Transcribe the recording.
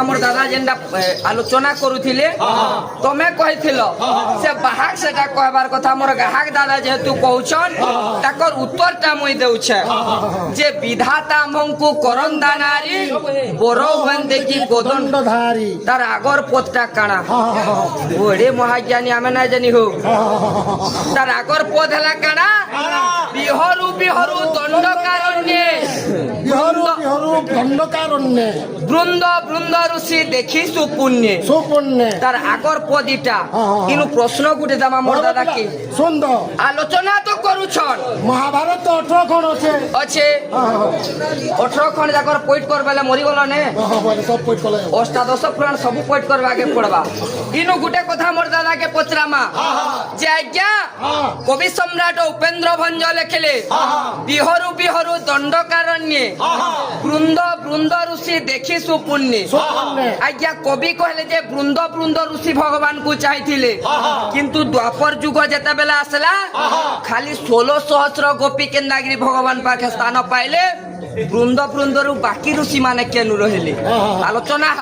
আমার দাদা যেটা আলোচনা করুলে তুমি কইছিল সে বাহাক সেটা কহবার কথা আমার গ্রাহক দাদা যেহেতু কৌছন তাকর উত্তরটা মুই দেউছে যে বিধাতা আমঙ্কু করন দানারি বড় হন দেখি কোদণ্ডধারী তার আগর পদটা কানা ওরে মহাজ্ঞানী আমি না জানি হোক তার আগর পদ হেলা কানা বিহরু বিহরু দণ্ডকারণ্যে বৃন্দ বৃন্দ ঋষি দেখি সুপুণ্যে তার আগর পদিটা কিন্তু প্রশ্ন গুটে দাম আমার দাদাকে সুন্দর আলোচনা তো করুছন মহাভারত 18 খন আছে আছে 18 খন যাকর পয়েট করবেলে মরিগল নে সব পয়েট কলে অষ্টাদশ পুরাণ সবু পয়েট করবাকে পড়বা ইনু গুটে কথা মোর দাদাকে পচরামা যে আজ্ঞা কবি সম্রাট উপেন্দ্র ভঞ্জ লেখিলে বিহরু বিহরু দণ্ডকারণ্যে বৃন্দ বৃন্দ ঋষি দেখি সুপুণ্যে আজ্ঞা কবি কহিলে যে বৃন্দ বৃন্দ ঋষি ভগবান কু চাইছিলে কিন্তু দ্বাপর যুগ যেতেবেলে আসলা খালি 16 সহস্র গোপী কেন্দ্রাগিরি ভগবান পাখে স্থান পাইলে বৃন্দ বৃন্দরু বাকি ঋষি মানে কেনু রহিলে আলোচনা